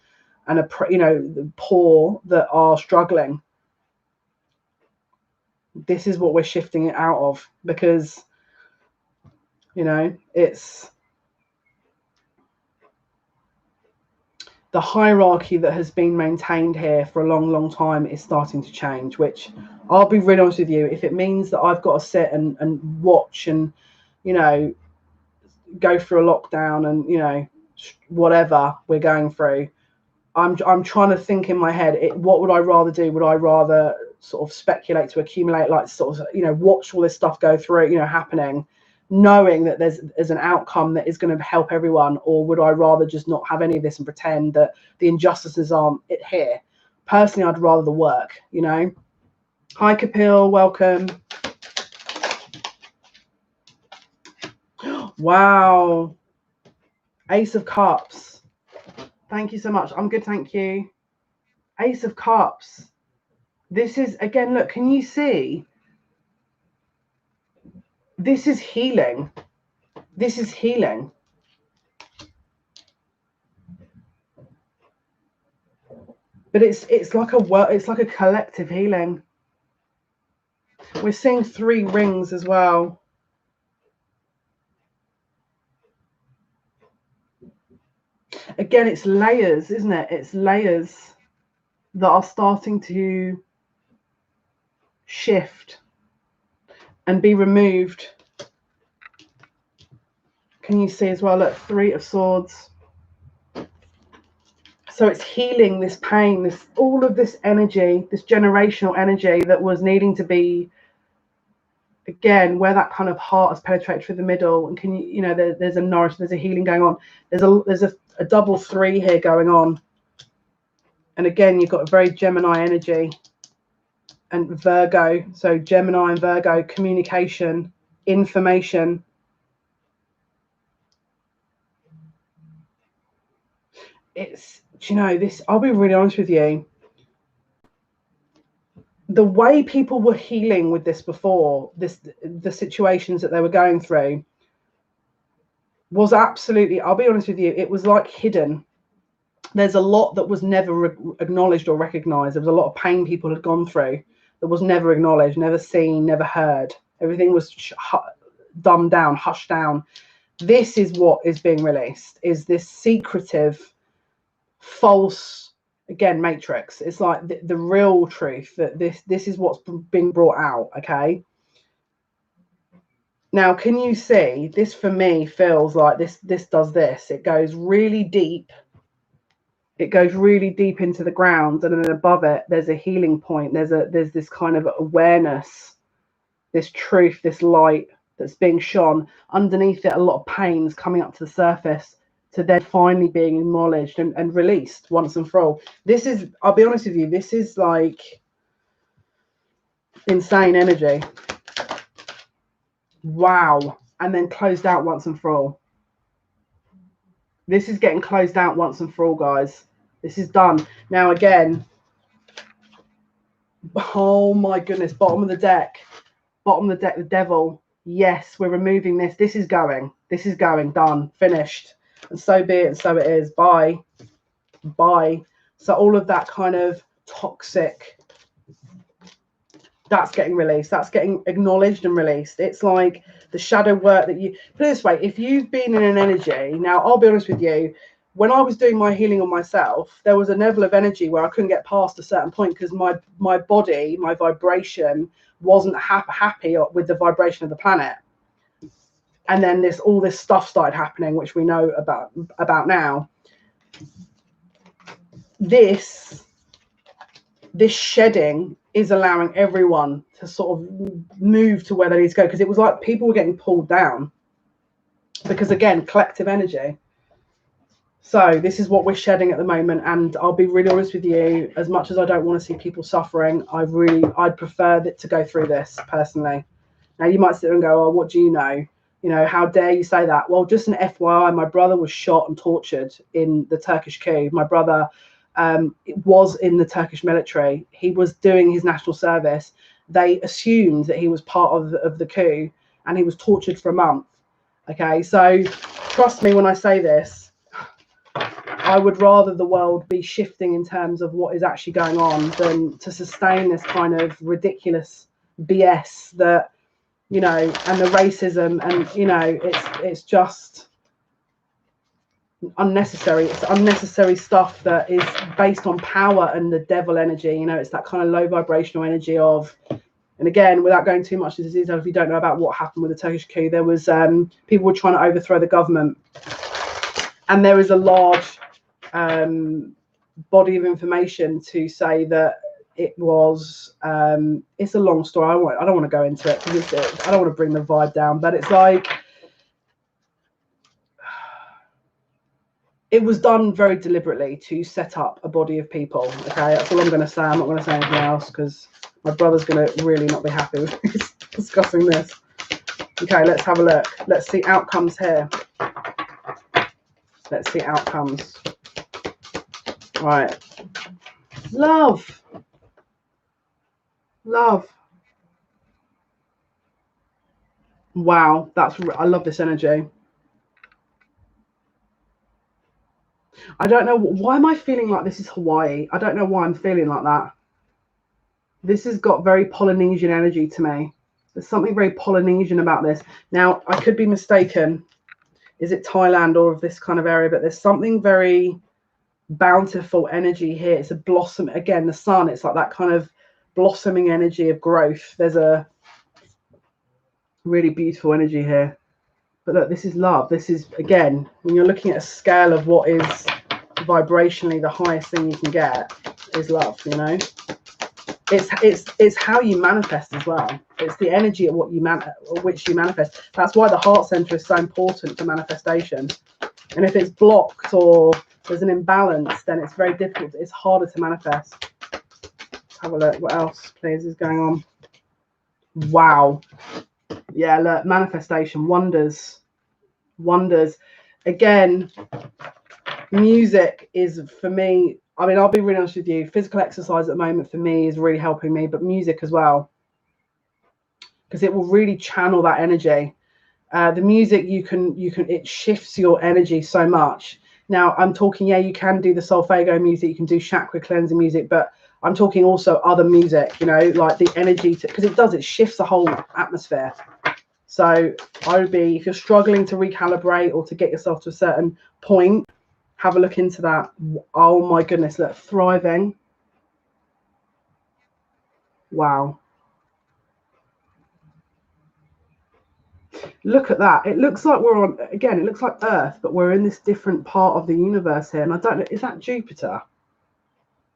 and you know, the poor that are struggling. This is what we're shifting it out of, because, you know, it's the hierarchy that has been maintained here for a long, long time is starting to change, which I'll be really honest with you, if it means that I've got to sit and watch and, you know, go through a lockdown and, you know, whatever we're going through, I'm trying to think in my head, what would I rather do? Would I rather sort of speculate to accumulate, like sort of, you know, watch all this stuff go through, you know, happening, knowing that there's an outcome that is going to help everyone, or would I rather just not have any of this and pretend that the injustices aren't here? Personally, I'd rather the work, you know. Hi Kapil, welcome. Wow. Ace of Cups. Thank you so much. I'm good, thank you. Ace of Cups. This is, again, look, can you see? This is healing. This is healing. But it's like a collective healing. We're seeing 3 rings as well. Again, it's layers, isn't it? It's layers that are starting to shift and be removed. Can you see as well? Look, 3 of Swords. So it's healing this pain, all of this energy, this generational energy that was needing to be, again, where that kind of heart has penetrated through the middle. And can you know, there's a nourishment, there's a healing going on. There's a double 3 here going on. And again, you've got a very Gemini energy and Virgo. So Gemini and Virgo, communication, information. It's, you know, this, I'll be really honest with you. The way people were healing with this before, the situations that they were going through was absolutely, I'll be honest with you, it was like hidden. There's a lot that was never acknowledged or recognized. There was a lot of pain people had gone through that was never acknowledged, never seen, never heard. Everything was dumbed down, hushed down. This is what is being released, is this secretive, false, again, matrix. It's like the real truth, that this is what's being brought out. Okay, now can you see this? For me, feels like this does this. It goes really deep. It goes really deep into the ground, and then above it there's a healing point. There's this kind of awareness, this truth, this light that's being shone. Underneath it, a lot of pains coming up to the surface, to then finally being acknowledged and released once and for all. This is, I'll be honest with you, this is like insane energy. Wow. And then closed out once and for all. This is getting closed out once and for all, guys. This is done. Now again, oh my goodness, bottom of the deck, the devil. Yes, we're removing this. This is going, done, finished. And so be it, and so it is. Bye. So all of that kind of toxic, that's getting released. That's getting acknowledged and released. It's like the shadow work that you, put it this way, if you've been in an energy, now I'll be honest with you, when I was doing my healing on myself, there was a level of energy where I couldn't get past a certain point because my body, my vibration wasn't happy with the vibration of the planet. And then all this stuff started happening, which we know about now. This shedding is allowing everyone to sort of move to where they need to go, because it was like people were getting pulled down, because again, collective energy. So this is what we're shedding at the moment, and I'll be really honest with you, as much as I don't want to see people suffering, I'd prefer that to go through this personally. Now you might sit there and go, oh, what do you know? You know, how dare you say that? Well, just an FYI, my brother was shot and tortured in the Turkish coup. My brother was in the Turkish military. He was doing his national service. They assumed that he was part of the coup, and he was tortured for a month. Okay, so trust me when I say this, I would rather the world be shifting in terms of what is actually going on than to sustain this kind of ridiculous BS that, you know, and the racism, and, you know, it's just unnecessary. It's unnecessary stuff that is based on power and the devil energy. You know, it's that kind of low vibrational energy of, and again, without going too much into detail, if you don't know about what happened with the Turkish coup, there was people were trying to overthrow the government, and there is a large body of information to say that it was it's a long story. I don't want to go into it because I don't want to bring the vibe down, but it's like it was done very deliberately to set up a body of people. Okay, that's all I'm going to say. I'm not going to say anything else because my brother's going to really not be happy with me discussing this. Okay, let's have a look. Let's see outcomes here. Let's see outcomes. Right. Love. Wow, I love this energy. I don't know why am I feeling like this is Hawaii. I don't know why I'm feeling like that. This has got very Polynesian energy to me. There's something very Polynesian about this. Now, I could be mistaken. Is it Thailand or of this kind of area? But there's something very bountiful energy here. It's a blossom. Again, the sun, it's like that kind of blossoming energy of growth. There's a really beautiful energy here. But look, this is love. This is, again, when you're looking at a scale of what is vibrationally the highest thing you can get, is love, you know. It's how you manifest as well. It's the energy of what which you manifest. That's why the heart center is so important for manifestation. And if it's blocked or there's an imbalance, then it's very difficult. It's harder to manifest. Let's have a look. What else, please, is going on? Wow. Yeah, look, manifestation, wonders. Again, music is, for me, I mean, I'll be really honest with you, physical exercise at the moment for me is really helping me, but music as well, because it will really channel that energy. The music, it shifts your energy so much. Now, I'm talking, yeah, you can do the solfeggio music, you can do chakra cleansing music, but I'm talking also other music, you know, like the energy, because it shifts the whole atmosphere. So I would be, if you're struggling to recalibrate or to get yourself to a certain point, have a look into that. Oh my goodness, look, thriving. Wow. Look at that. It looks like we're on, again, it looks like Earth, but we're in this different part of the universe here. And I don't know, is that Jupiter?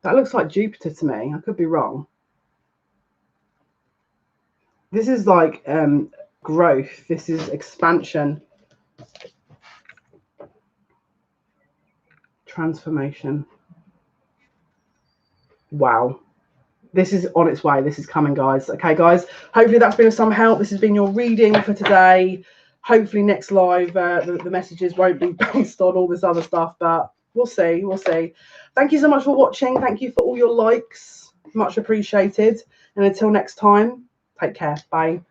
That looks like Jupiter to me. I could be wrong. This is like growth. This is expansion. Transformation. Wow. This is on its way. This is coming, guys. Okay, guys. Hopefully that's been of some help. This has been your reading for today. Hopefully next live, the messages won't be based on all this other stuff, but we'll see. We'll see. Thank you so much for watching. Thank you for all your likes. Much appreciated. And until next time, take care. Bye.